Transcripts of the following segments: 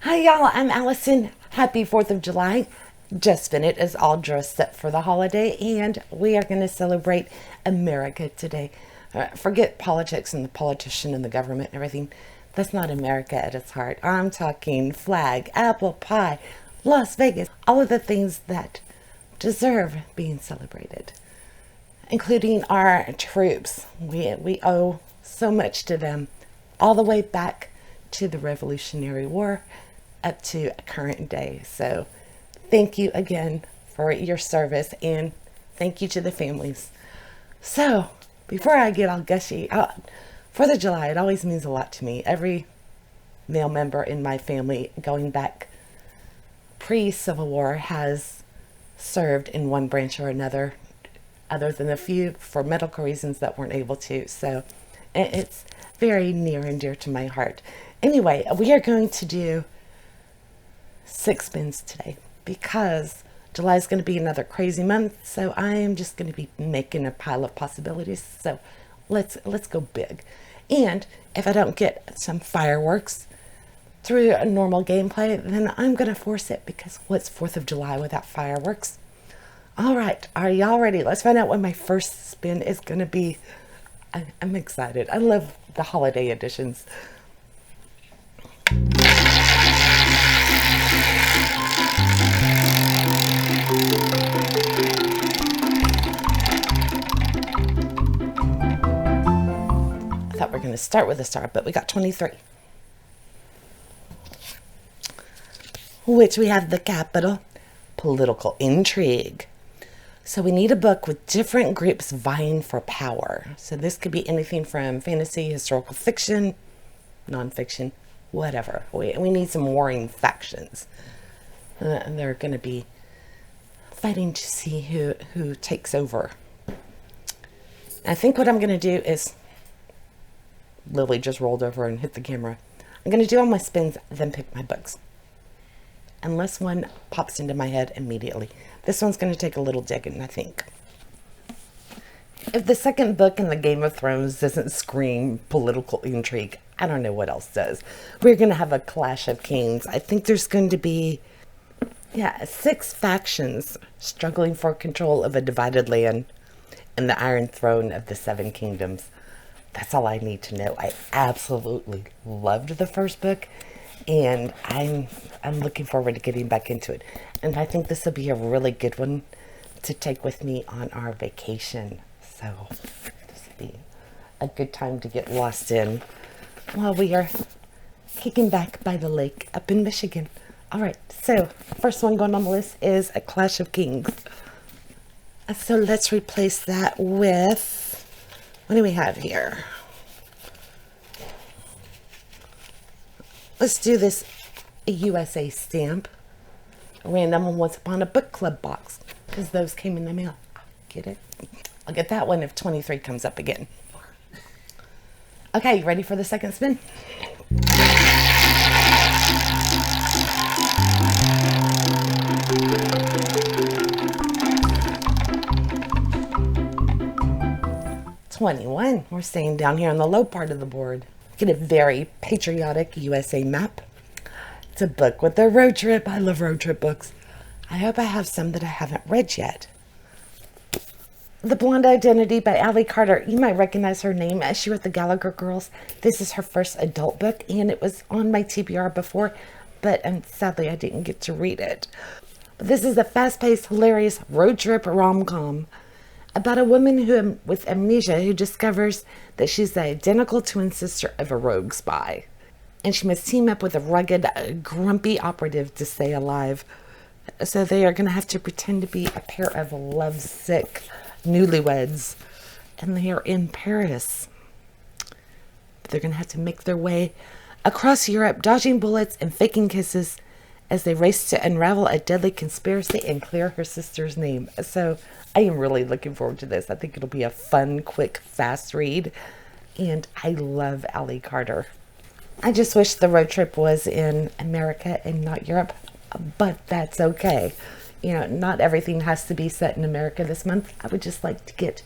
Hi y'all, I'm Allison. Happy 4th of July. Justin it is all dressed up for the holiday and we are going to celebrate America today. Forget politics and the politician and the government and everything. That's not America at its heart. I'm talking flag, apple pie, Las Vegas, all of the things that deserve being celebrated, including our troops. We owe so much to them, all the way back to the Revolutionary War up to current day. So thank you again for your service and thank you to the families. So before I get all gushy, 4th of July, it always means a lot to me. Every male member in my family going back pre-Civil War has served in one branch or another, other than a few for medical reasons that weren't able to. So it's very near and dear to my heart. Anyway, we are going to do 6 spins today because July is going to be another crazy month. So I am just going to be making a pile of possibilities. So let's go big. And if I don't get some fireworks through a normal gameplay, then I'm going to force it, because what's 4th of July without fireworks? All right, are y'all ready? Let's find out what my first spin is going to be. I'm excited. I love the holiday editions. I thought we were going to start with a star, but we got 23. Which we have the capital, political intrigue. So we need a book with different groups vying for power. So this could be anything from fantasy, historical fiction, nonfiction, whatever. We need some warring factions. And they're going to be fighting to see who takes over. I think what I'm going to do is, Lily just rolled over and hit the camera. I'm going to do all my spins, then pick my books. Unless one pops into my head immediately. This one's going to take a little digging, I think. If the second book in the Game of Thrones doesn't scream political intrigue, I don't know what else does. We're going to have a clash of kings. I think there's going to be, 6 factions struggling for control of a divided land and the Iron Throne of the 7 Kingdoms. That's all I need to know. I absolutely loved the first book, and I'm looking forward to getting back into it. And I think this will be a really good one to take with me on our vacation. So this will be a good time to get lost in while we are kicking back by the lake up in Michigan. All right, so first one going on the list is A Clash of Kings. So let's replace that with, what do we have here? Let's do this USA stamp. Random Once Upon a Book Club box, because those came in the mail. Get it? I'll get that one if 23 comes up again. Okay, you ready for the second spin? $21. We're staying down here on the low part of the board. Get a very patriotic USA map. It's a book with a road trip. I love road trip books. I hope I have some that I haven't read yet. The Blonde Identity by Ali Carter. You might recognize her name as she wrote The Gallagher Girls. This is her first adult book, and it was on my TBR before, but sadly I didn't get to read it. But this is a fast-paced, hilarious road trip rom-com about a woman with amnesia who discovers that she's the identical twin sister of a rogue spy. And she must team up with a rugged, grumpy operative to stay alive. So they are going to have to pretend to be a pair of lovesick newlyweds. And they are in Paris. But they're going to have to make their way across Europe, dodging bullets and faking kisses as they race to unravel a deadly conspiracy and clear her sister's name. So I am really looking forward to this. I think it'll be a fun, quick, fast read. And I love Ali Carter. I just wish the road trip was in America and not Europe, but that's okay. You know, not everything has to be set in America this month. I would just like to get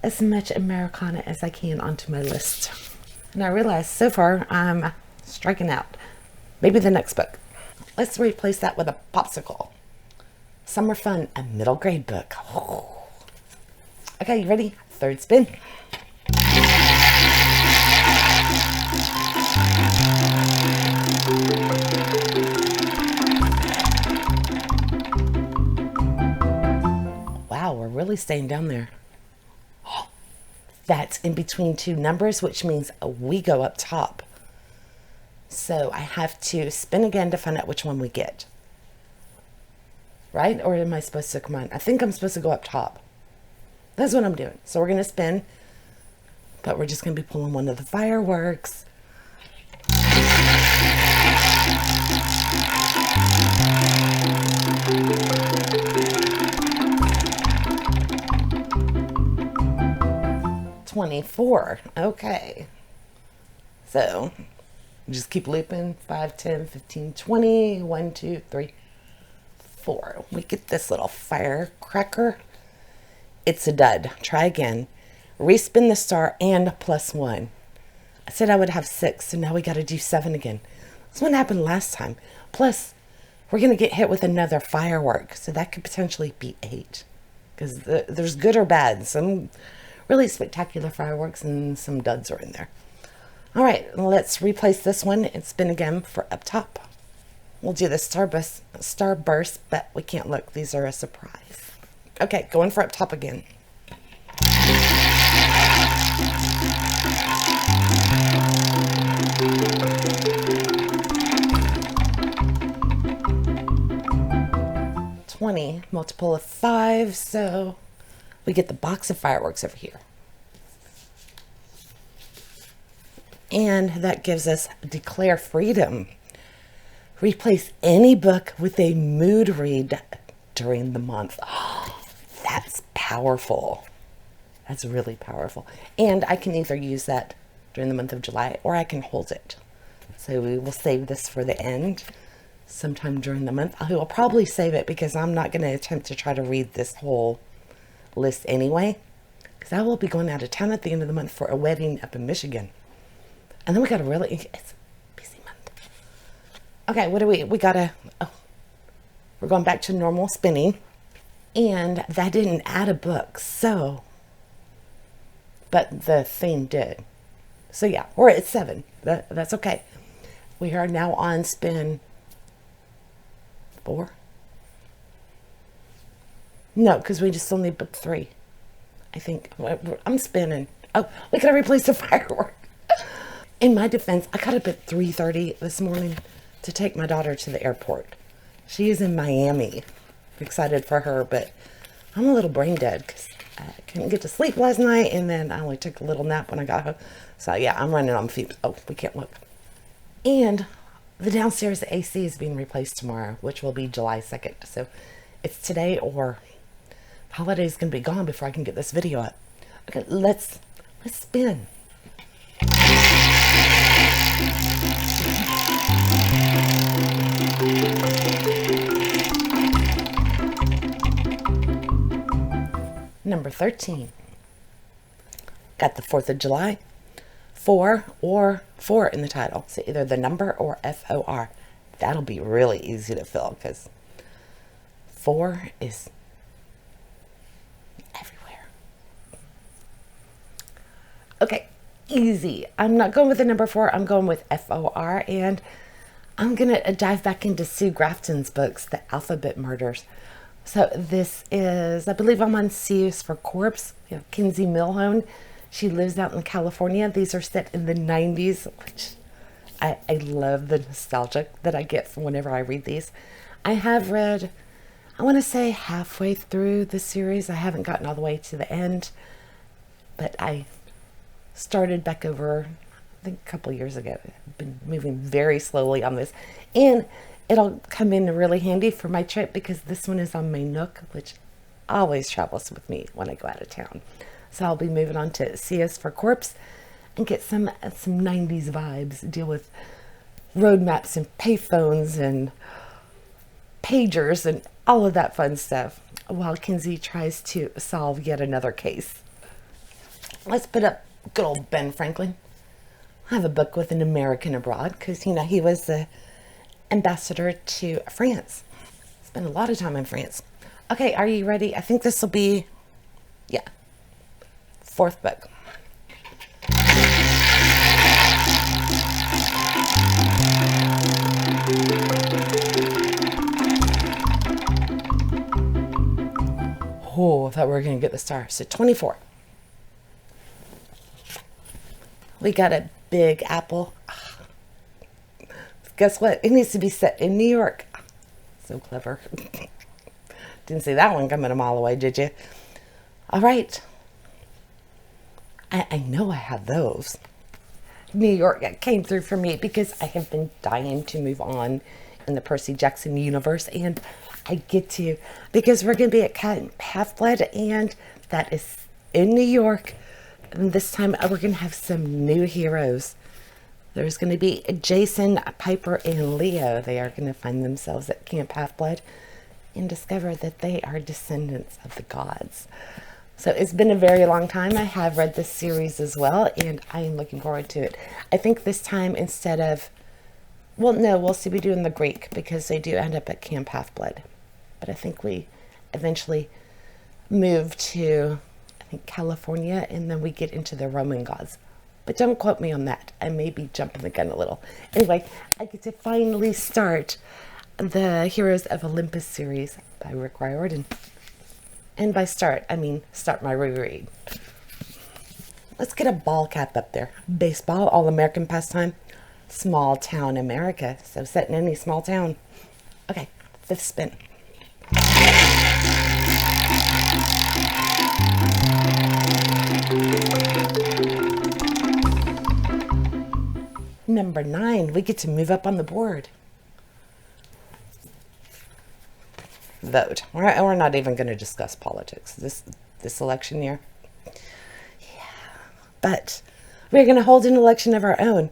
as much Americana as I can onto my list. And I realize so far I'm striking out. Maybe the next book. Let's replace that with a popsicle. Summer Fun, a middle grade book. Oh. Okay, you ready? Third spin. Wow, we're really staying down there. That's in between two numbers, which means we go up top. So I have to spin again to find out which one we get. Right? Or am I supposed to, come on, I think I'm supposed to go up top. That's what I'm doing. So we're going to spin, but we're just going to be pulling one of the fireworks. $24. Okay. So just keep looping. 5, 10, 15, 20. 1, 2, 3, 4. We get this little firecracker. It's a dud. Try again. Respin the star and +1. I said I would have 6, so now we got to do 7 again. That's what happened last time. Plus, we're going to get hit with another firework, so that could potentially be 8. Because there's good or bad. Some really spectacular fireworks and some duds are in there. All right, let's replace this one and spin again for up top. We'll do the starburst, but we can't look. These are a surprise. Okay, going for up top again. $20, multiple of 5, so we get the box of fireworks over here. And that gives us Declare Freedom. Replace any book with a mood read during the month. Oh, that's powerful. That's really powerful. And I can either use that during the month of July or I can hold it. So we will save this for the end sometime during the month. I will probably save it because I'm not going to attempt to try to read this whole list anyway. Because I will be going out of town at the end of the month for a wedding up in Michigan. And then we got to really, it's a busy month. Okay, what do we got to, we're going back to normal spinning. And that didn't add a book, so, but the thing did. So yeah, we're at 7. That's okay. We are now on spin 4. No, because we just only booked 3. I think. I'm spinning. Oh, we got to replace the firework. In my defense, I got up at 3:30 this morning to take my daughter to the airport. She is in Miami. I'm excited for her, but I'm a little brain dead because I couldn't get to sleep last night, and then I only took a little nap when I got home. So yeah, I'm running on fumes. Oh, we can't look. And the downstairs AC is being replaced tomorrow, which will be July 2nd. So it's today or the holiday's going to be gone before I can get this video up. Okay, let's spin. Number 13. Got the 4th of July, 4 or 4 in the title. So either the number or FOR. That'll be really easy to fill because 4 is everywhere. Okay, easy. I'm not going with the number 4. I'm going with FOR, and I'm going to dive back into Sue Grafton's books, The Alphabet Murders. So this is, I believe I'm on C is for Corpse. You know, Kinsey Milhone. She lives out in California. These are set in the 90s, which I love the nostalgia that I get from whenever I read these. I have read, I want to say halfway through the series. I haven't gotten all the way to the end, but I started back over, I think a couple years ago. I've been moving very slowly on this, and it'll come in really handy for my trip because this one is on my Nook, which always travels with me when I go out of town. So I'll be moving on to C is for Corpse and get some 90s vibes, deal with road maps and payphones and pagers and all of that fun stuff while Kinsey tries to solve yet another case. Let's put up good old Ben Franklin. I have a book with an American abroad because, you know, he was the ambassador to France. Spent a lot of time in France. Okay, are you ready? I think this will be, yeah, fourth book. Oh, I thought we were going to get the star. So 24. We got a big apple. Guess what? It needs to be set in New York. So clever. Didn't see that one coming a mile away, did you? All right. I know I have those. New York came through for me because I have been dying to move on in the Percy Jackson universe, and I get to because we're going to be at Half-Blood, and that is in New York. And this time we're going to have some new heroes. There's going to be Jason, Piper, and Leo. They are going to find themselves at Camp Half-Blood and discover that they are descendants of the gods. So it's been a very long time. I have read this series as well, and I am looking forward to it. I think this time instead of, well, no, we'll see, we do in the Greek because they do end up at Camp Half-Blood. But I think we eventually move to, I think, California, and then we get into the Roman gods. But don't quote me on that. I may be jumping the gun a little. Anyway, I get to finally start the Heroes of Olympus series by Rick Riordan. And by start, I mean start my reread. Let's get a ball cap up there. Baseball, all-American pastime. Small town America. So set in any small town. Okay, fifth spin. Number 9, we get to move up on the board. Vote. We're not even going to discuss politics this election year. Yeah, but we're going to hold an election of our own.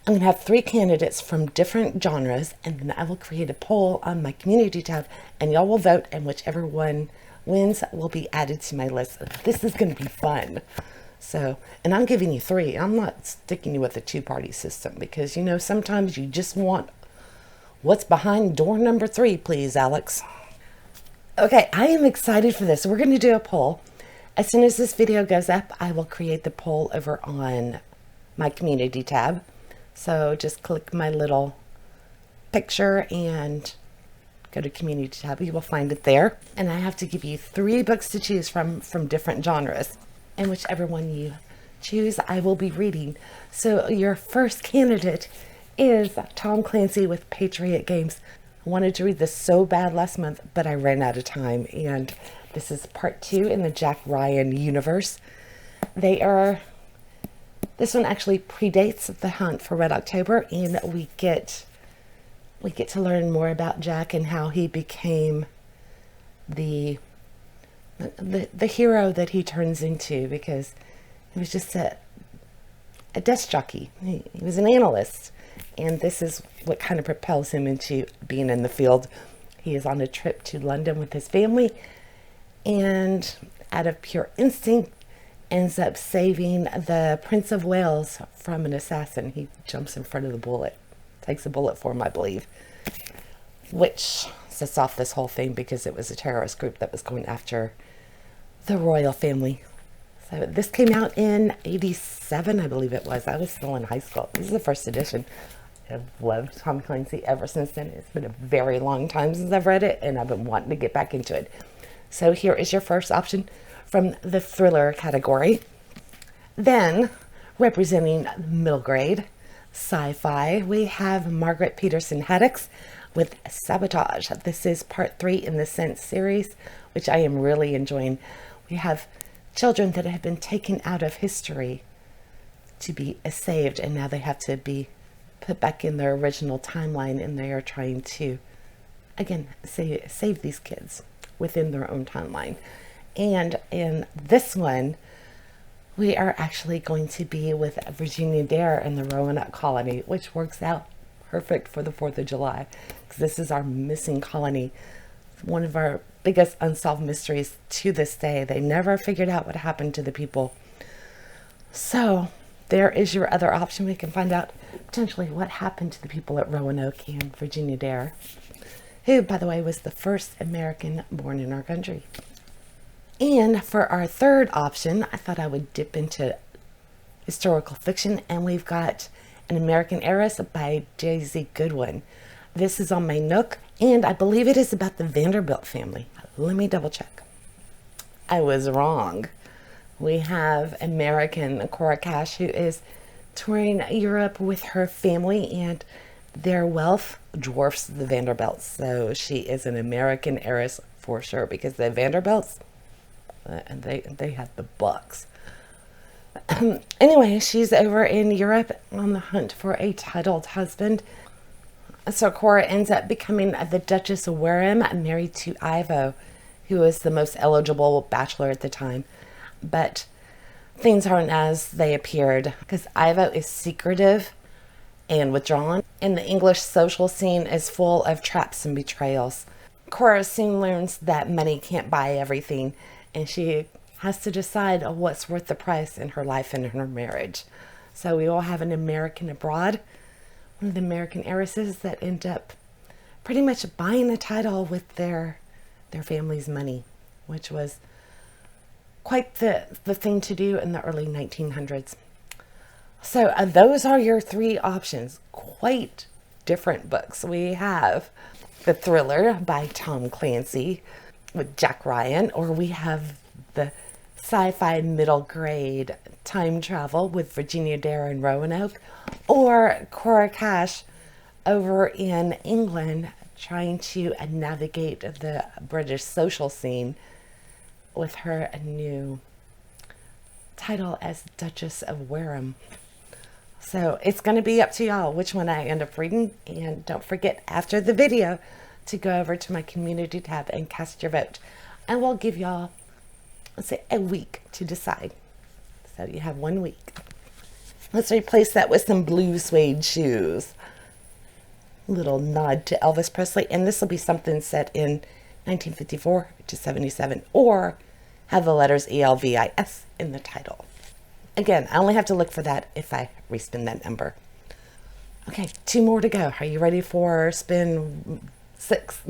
I'm going to have 3 candidates from different genres, and then I will create a poll on my community tab, and y'all will vote, and whichever one wins will be added to my list. This is going to be fun. So, and I'm giving you 3. I'm not sticking you with a 2-party system because, you know, sometimes you just want what's behind door number 3, please, Alex. Okay, I am excited for this. We're going to do a poll. As soon as this video goes up, I will create the poll over on my community tab. So just click my little picture and go to community tab. You will find it there. And I have to give you 3 books to choose from different genres. And whichever one you choose, I will be reading. So your first candidate is Tom Clancy with Patriot Games. I wanted to read this so bad last month, but I ran out of time. And this is part 2 in the Jack Ryan universe. This one actually predates the hunt for Red October, and we get to learn more about Jack and how he became the hero that he turns into, because he was just a desk jockey. He was an analyst, and this is what kind of propels him into being in the field. He is on a trip to London with his family, and out of pure instinct ends up saving the Prince of Wales from an assassin. He jumps in front of the bullet, takes a bullet for him, I believe, which sets off this whole thing because it was a terrorist group that was going after the royal family. So this came out in 87, I believe it was. I was still in high school. This is the first edition. I've loved Tom Clancy ever since then. It's been a very long time since I've read it, and I've been wanting to get back into it. So here is your first option from the thriller category. Then, representing middle grade sci-fi, we have Margaret Peterson Haddix with Sabotage. This is part 3 in the Sense series, which I am really enjoying. We have children that have been taken out of history to be saved, and now they have to be put back in their original timeline, and they are trying to, again, save these kids within their own timeline. And in this one, we are actually going to be with Virginia Dare and the Roanoke colony, which works out perfect for the 4th of July, because this is our missing colony. One of our biggest unsolved mysteries to this day. They never figured out what happened to the people. So there is your other option. We can find out potentially what happened to the people at Roanoke and Virginia Dare, who, by the way, was the first American born in our country. And for our third option, I thought I would dip into historical fiction, and we've got An American Heiress by J.Z. Goodwin. This is on my Nook, and I believe it is about the Vanderbilt family. Let me double check. I was wrong. We have American Cora Cash, who is touring Europe with her family, and their wealth dwarfs the Vanderbilts. So she is an American heiress for sure, because the Vanderbilts, and they had the bucks. Anyway, she's over in Europe on the hunt for a titled husband. So Cora ends up becoming the Duchess of Wareham, married to Ivo, who was the most eligible bachelor at the time. But things aren't as they appeared, because Ivo is secretive and withdrawn, and the English social scene is full of traps and betrayals. Cora soon learns that money can't buy everything, and she has to decide what's worth the price in her life and in her marriage. So we all have an American abroad, one of the American heiresses that end up pretty much buying a title with their family's money, which was quite the thing to do in the early 1900s. So those are your three options. Quite different books. We have the thriller by Tom Clancy with Jack Ryan, or we have the sci-fi middle grade time travel with Virginia Dare and Roanoke, or Cora Cash over in England trying to navigate the British social scene with her new title as Duchess of Wareham. So it's going to be up to y'all which one I end up reading. And don't forget, after the video, to go over to my community tab and cast your vote. And we'll give y'all, let's say, a week to decide. So you have 1 week. Let's replace that with some blue suede shoes. Little nod to Elvis Presley. And this will be something set in 1954 to 77, or have the letters ELVIS in the title. Again, I only have to look for that if I respin that number. Okay, 2 more to go. Are you ready for spin 6?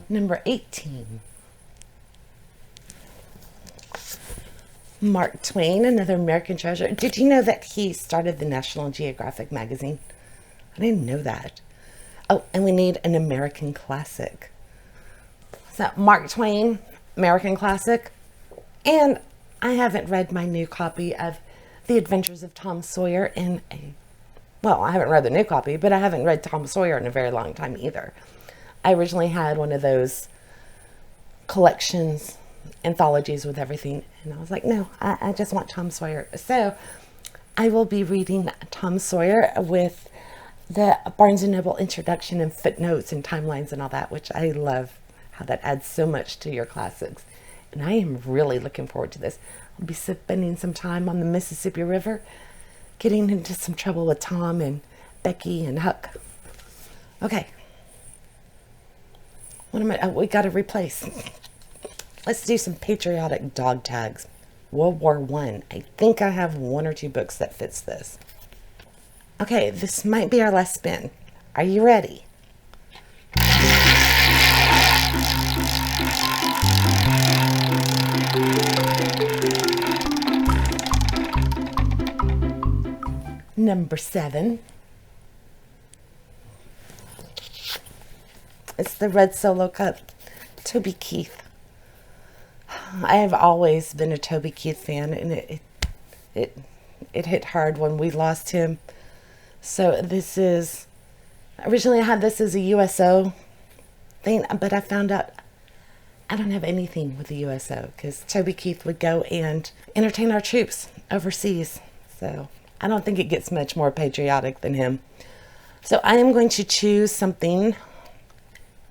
Number 18. Mark Twain, another American treasure. Did you know that he started the National Geographic magazine? I didn't know that. Oh, and we need an American classic. So Mark Twain, American classic. And I haven't read my new copy of The Adventures of Tom Sawyer well, I haven't read the new copy, but I haven't read Tom Sawyer in a very long time either. I originally had one of those collections, anthologies with everything, and I was like, no, I just want Tom Sawyer. So I will be reading Tom Sawyer with the Barnes & Noble introduction and footnotes and timelines and all that, which I love how that adds so much to your classics. And I am really looking forward to this. I'll be spending some time on the Mississippi River, getting into some trouble with Tom and Becky and Huck. Okay. What am I? We got to replace. Let's do some patriotic dog tags. World War I. I think I have 1 or 2 books that fits this. Okay, this might be our last spin. Are you ready? Number 7. It's the Red Solo Cup. Toby Keith. I have always been a Toby Keith fan, and it hit hard when we lost him. So this is, originally I had this as a USO thing, but I found out I don't have anything with the USO, because Toby Keith would go and entertain our troops overseas. So I don't think it gets much more patriotic than him. So I am going to choose something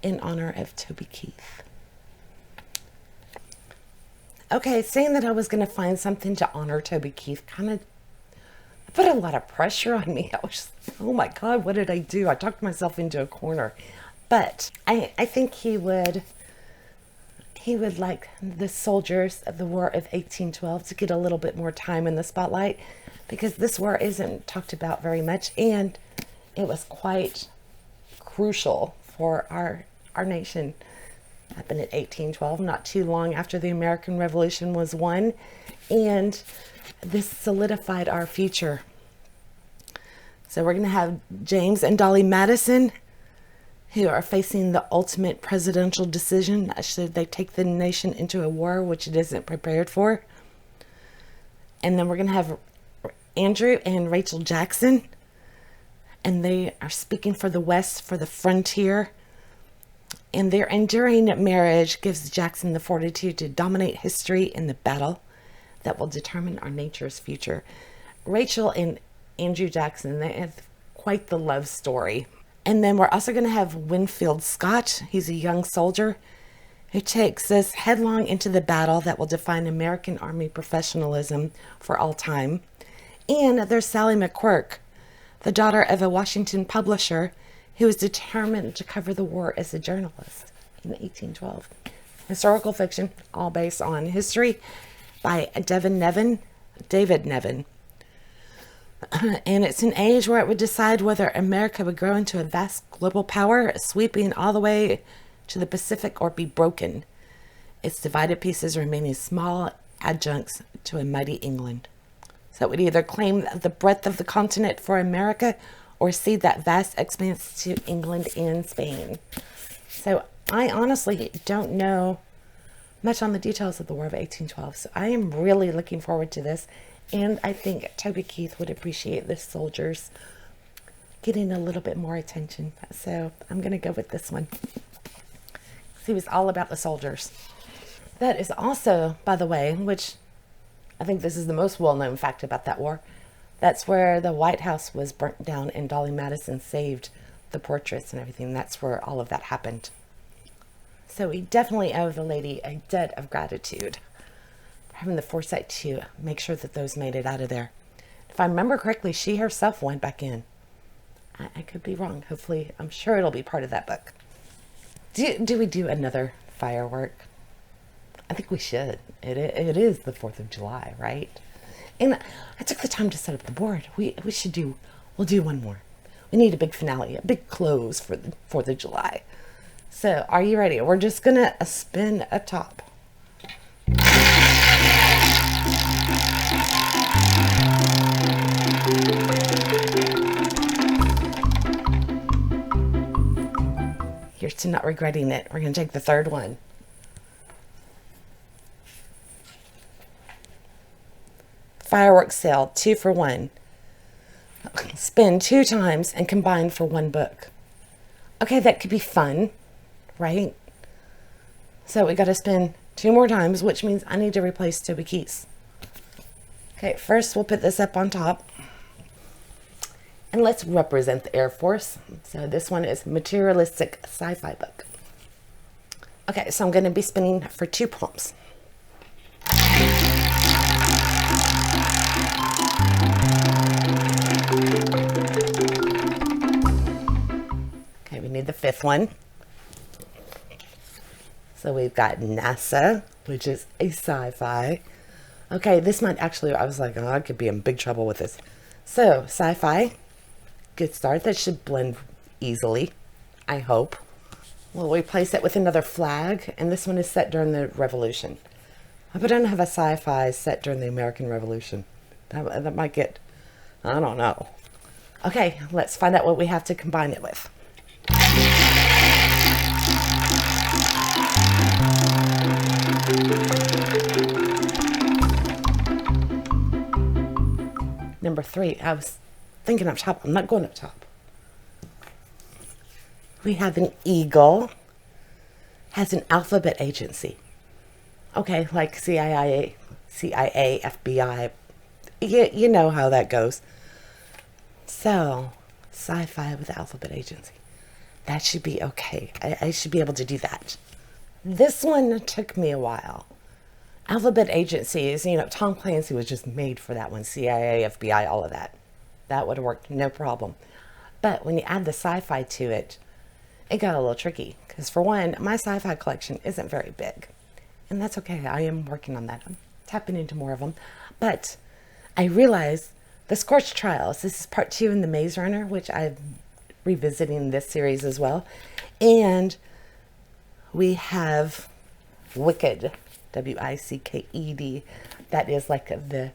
in honor of Toby Keith. Okay, saying that I was going to find something to honor Toby Keith kind of put a lot of pressure on me. I was just, oh my God, what did I do? I talked myself into a corner. But I think he would like the soldiers of the War of 1812 to get a little bit more time in the spotlight, because this war isn't talked about very much, and it was quite crucial for our nation. It happened in 1812, not too long after the American Revolution was won, and this solidified our future. So we're going to have James and Dolly Madison, who are facing the ultimate presidential decision. Should they take the nation into a war which it isn't prepared for? And then we're going to have Andrew and Rachel Jackson, and they are speaking for the West, for the frontier. And their enduring marriage gives Jackson the fortitude to dominate history in the battle that will determine our nature's future. Rachel and Andrew Jackson, they have quite the love story. And then we're also going to have Winfield Scott. He's a young soldier who takes us headlong into the battle that will define American Army professionalism for all time. And there's Sally McQuirk, the daughter of a Washington publisher who was determined to cover the war as a journalist in 1812. Historical fiction, all based on history, by David Nevin. And it's an age where it would decide whether America would grow into a vast global power, sweeping all the way to the Pacific, or be broken, its divided pieces remaining small adjuncts to a mighty England. So it would either claim the breadth of the continent for America or cede that vast expanse to England and Spain. So I honestly don't know much on the details of the War of 1812. So I am really looking forward to this. And I think Toby Keith would appreciate the soldiers getting a little bit more attention. So I'm going to go with this one. He was all about the soldiers. That is also, by the way, which I think this is the most well-known fact about that war, that's where the White House was burnt down and Dolly Madison saved the portraits and everything. That's where all of that happened. So we definitely owe the lady a debt of gratitude for having the foresight to make sure that those made it out of there. If I remember correctly, she herself went back in. I could be wrong. Hopefully, I'm sure it'll be part of that book. Do we do another firework? I think we should. It is the 4th of July, right? And I took the time to set up the board. We'll do one more. We need a big finale, a big close for the 4th of July. So, are you ready? We're just going to spin a top. Here's to not regretting it. We're going to take the third one. Fireworks sale, 2 for 1. Spin 2 times and combine for 1 book. Okay, that could be fun, right? So we got to spin 2 more times, which means I need to replace Toby Keith. Okay, first we'll put this up on top. And let's represent the Air Force. So this one is materialistic sci-fi book. Okay, so I'm going to be spinning for 2 pumps. Okay, we need the 5th one. So we've got NASA, which is a sci-fi. Okay, this might actually, I was like, oh, I could be in big trouble with this. So, sci-fi. Good start. That should blend easily, I hope. We'll replace it with another flag, and this one is set during the Revolution. I hope I don't have a sci-fi set during the American Revolution. That might get, I don't know. Okay, let's find out what we have to combine it with. Number 3, I was thinking up top. I'm not going up top. We have an eagle. Has an alphabet agency. Okay, like CIA, FBI. You know how that goes. So, sci-fi with alphabet agency. That should be okay. I should be able to do that. This one took me a while. Alphabet agencies, Tom Clancy was just made for that one. CIA, FBI, all of that. That would have worked no problem. But when you add the sci-fi to it, it got a little tricky. Because for one, my sci-fi collection isn't very big. And that's okay. I am working on that. I'm tapping into more of them. But I realized the Scorched Trials. This is part 2 in the Maze Runner, which I'm revisiting this series as well. And we have Wicked, Wicked. That is like the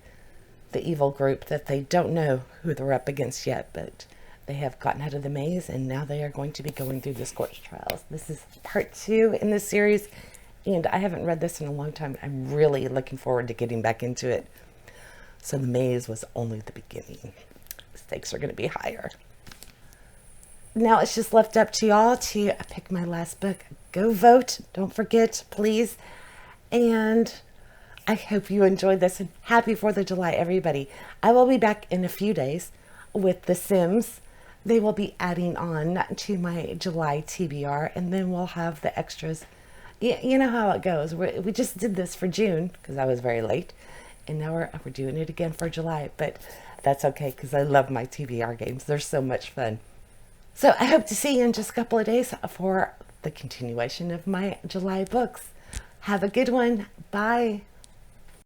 evil group that they don't know who they're up against yet, but they have gotten out of the maze and now they are going to be going through the Scorched Trials. This is part 2 in this series, and I haven't read this in a long time. I'm really looking forward to getting back into it. So the maze was only the beginning. The stakes are going to be higher. Now it's just left up to y'all to pick my last book. Go vote. Don't forget, please. And I hope you enjoyed this, and happy 4th of July, everybody. I will be back in a few days with The Sims. They will be adding on to my July TBR, and then we'll have the extras. You know how it goes. We just did this for June because I was very late, and now we're doing it again for July, but that's okay because I love my TBR games. They're so much fun. So I hope to see you in just a couple of days for the continuation of my July books. Have a good one. Bye.